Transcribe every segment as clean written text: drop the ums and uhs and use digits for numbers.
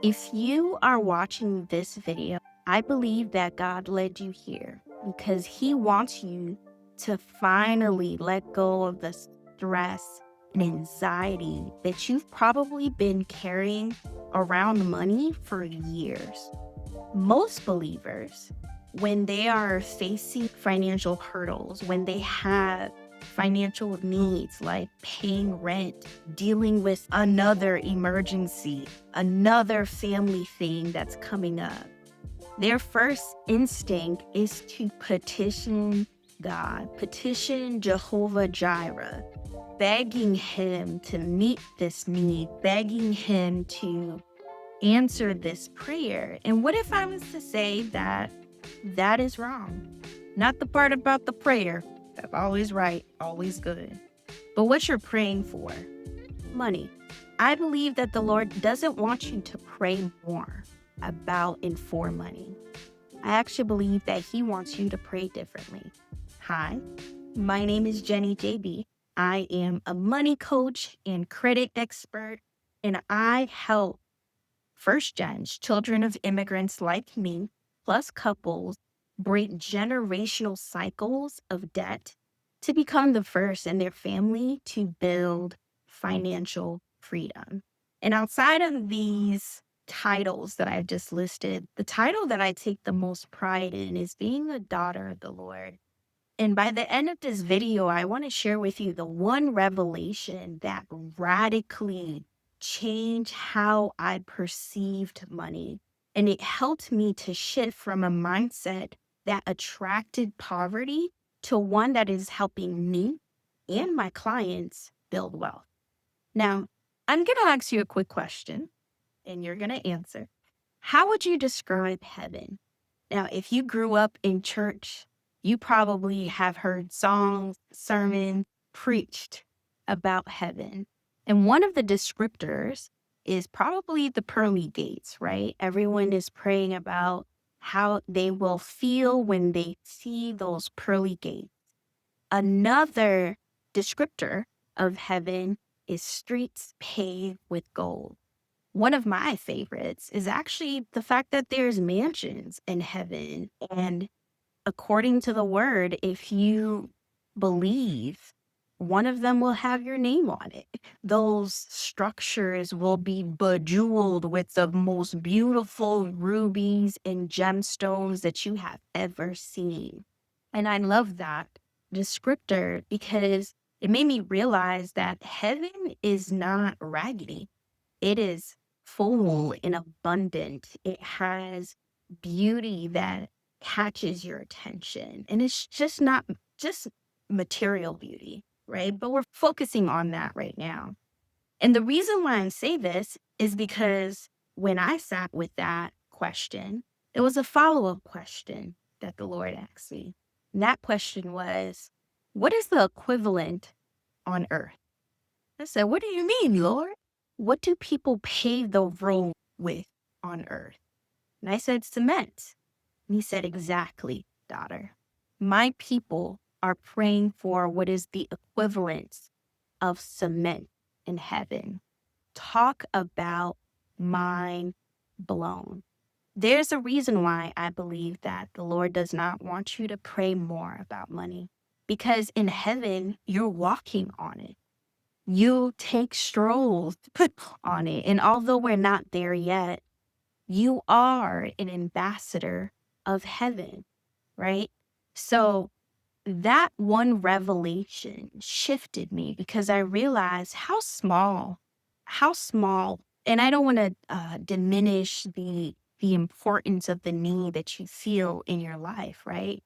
If you are watching this video, I believe that God led you here because He wants you to finally let go of the stress and anxiety that you've probably been carrying around money for years. Most believers, when they are facing financial hurdles, when they have financial needs like paying rent, dealing with another emergency, another family thing that's coming up, their first instinct is to petition God, petition Jehovah Jireh, begging Him to meet this need, begging Him to answer this prayer. And what if I was to say that that is wrong? Not the part about the prayer. That's always right, always good. But what you're praying for, money. I believe that the Lord doesn't want you to pray more about and for money. I actually believe that He wants you to pray differently. Hi, my name is Jenny JB. I am a money coach and credit expert, and I help first gens, children of immigrants like me, plus couples, break generational cycles of debt to become the first in their family to build financial freedom. And outside of these titles that I've just listed, the title that I take the most pride in is being a daughter of the Lord. And by the end of this video, I want to share with you the one revelation that radically changed how I perceived money. And it helped me to shift from a mindset that attracted poverty to one that is helping me and my clients build wealth. Now, I'm going to ask you a quick question, and you're going to answer. How would you describe heaven? Now, if you grew up in church, you probably have heard songs, sermons preached about heaven. And one of the descriptors is probably the pearly gates, right? Everyone is praying about how they will feel when they see those pearly gates. Another descriptor of heaven is streets paved with gold. One of my favorites is actually the fact that there's mansions in heaven. And according to the word, if you believe, one of them will have your name on it. Those structures will be bejeweled with the most beautiful rubies and gemstones that you have ever seen. And I love that descriptor because it made me realize that heaven is not raggedy. It is full and abundant. It has beauty that catches your attention. And it's just not just material beauty, right? But we're focusing on that right now. And the reason why I say this is because when I sat with that question, it was a follow-up question that the Lord asked me. And that question was, what is the equivalent on earth? I said, what do you mean, Lord? What do people pave the road with on earth? And I said, cement. And He said, exactly, daughter. My people are praying for what is the equivalent of cement in heaven. Talk about mind blown. There's a reason why I believe that the Lord does not want you to pray more about money, because in heaven, you're walking on it. You take strolls on it. And although we're not there yet, you are an ambassador of heaven, right? So that one revelation shifted me because I realized how small, and I don't want to diminish the importance of the need that you feel in your life, right?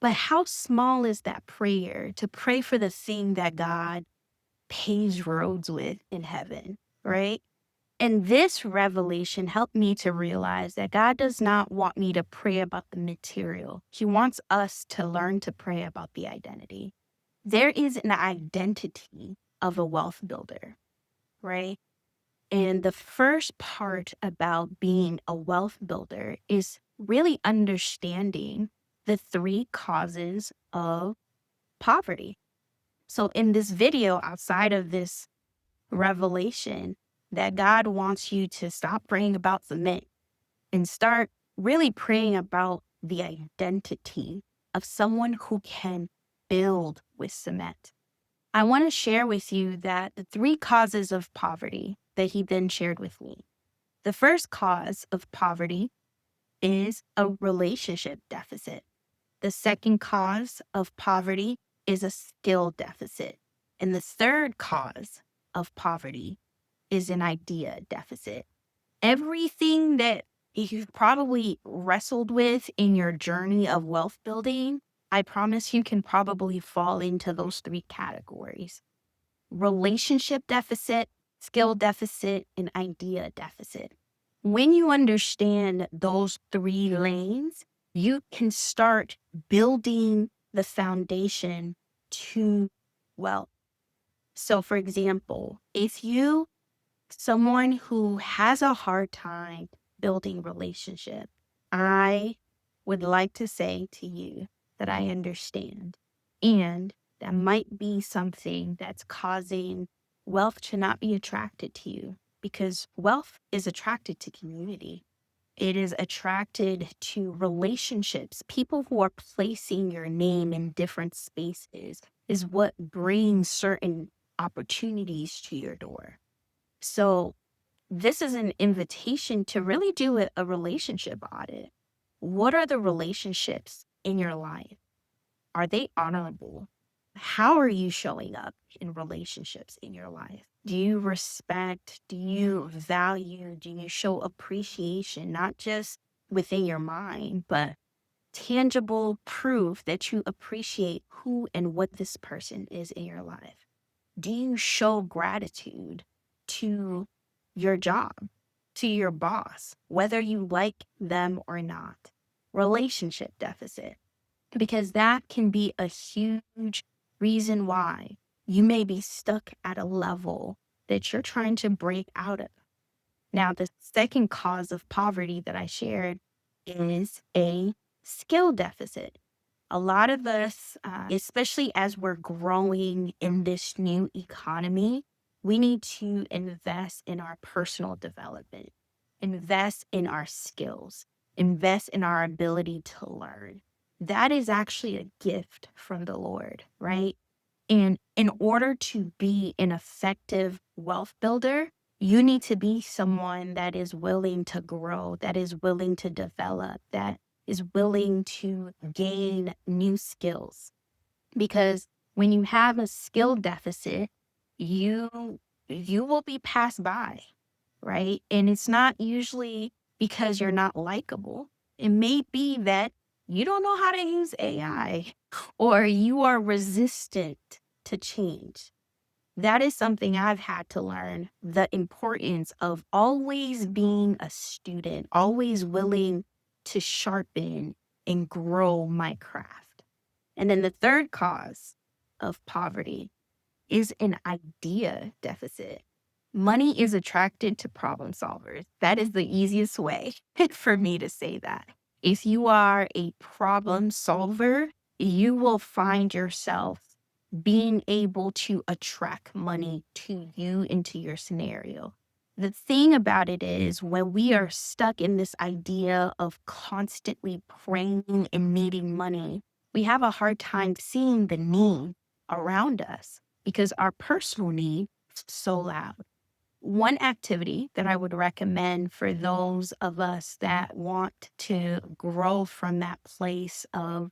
But how small is that prayer to pray for the thing that God paves roads with in heaven, right? And this revelation helped me to realize that God does not want me to pray about the material. He wants us to learn to pray about the identity. There is an identity of a wealth builder, right? And the first part about being a wealth builder is really understanding the three causes of poverty. So in this video, outside of this revelation, that God wants you to stop praying about cement and start really praying about the identity of someone who can build with cement. I want to share with you that the 3 causes of poverty that he then shared with me. The first cause of poverty is a relationship deficit. The second cause of poverty is a skill deficit. And the third cause of poverty is an idea deficit. Everything that you've probably wrestled with in your journey of wealth building, I promise you can probably fall into those 3 categories: relationship deficit, skill deficit, and idea deficit. When you understand those 3 lanes, you can start building the foundation to wealth. So, for example, if you someone who has a hard time building relationship, I would like to say to you that I understand. And that might be something that's causing wealth to not be attracted to you, because wealth is attracted to community. It is attracted to relationships. People who are placing your name in different spaces is what brings certain opportunities to your door. So this is an invitation to really do a relationship audit. What are the relationships in your life? Are they honorable? How are you showing up in relationships in your life? Do you respect? Do you value? Do you show appreciation, not just within your mind, but tangible proof that you appreciate who and what this person is in your life? Do you show gratitude to your job, to your boss, whether you like them or not? Relationship deficit, because that can be a huge reason why you may be stuck at a level that you're trying to break out of. Now, the second cause of poverty that I shared is a skill deficit. A lot of us, especially as we're growing in this new economy, we need to invest in our personal development, invest in our skills, invest in our ability to learn. That is actually a gift from the Lord, right? And in order to be an effective wealth builder, you need to be someone that is willing to grow, that is willing to develop, that is willing to gain new skills. Because when you have a skill deficit, you will be passed by, right? And it's not usually because you're not likable. It may be that you don't know how to use AI or you are resistant to change. That is something I've had to learn, the importance of always being a student, always willing to sharpen and grow my craft. And then the third cause of poverty is an idea deficit. Money is attracted to problem solvers. That is the easiest way for me to say that. If you are a problem solver, you will find yourself being able to attract money to you into your scenario. The thing about it is, when we are stuck in this idea of constantly praying and needing money, we have a hard time seeing the need around us because our personal need is so loud. One activity that I would recommend for those of us that want to grow from that place of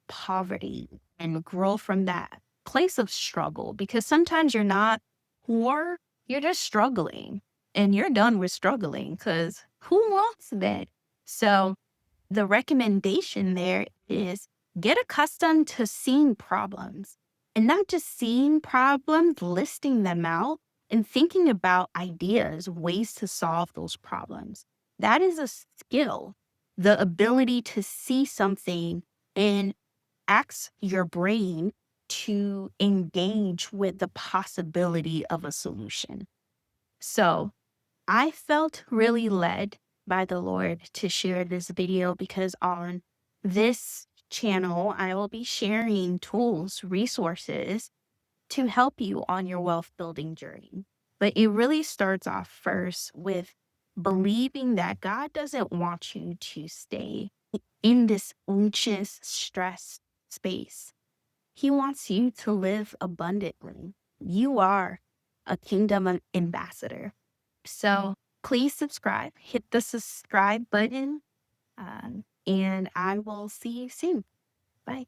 poverty and grow from that place of struggle, because sometimes you're not poor, you're just struggling and you're done with struggling, because who wants that? So the recommendation there is get accustomed to seeing problems, and not just seeing problems, listing them out and thinking about ideas, ways to solve those problems. That is a skill, the ability to see something and ask your brain to engage with the possibility of a solution. So I felt really led by the Lord to share this video, because on this channel, I will be sharing tools, resources to help you on your wealth building journey. But it really starts off first with believing that God doesn't want you to stay in this anxious, stress space. He wants you to live abundantly. You are a ambassador. So please subscribe, hit the subscribe button, and I will see you soon. Bye.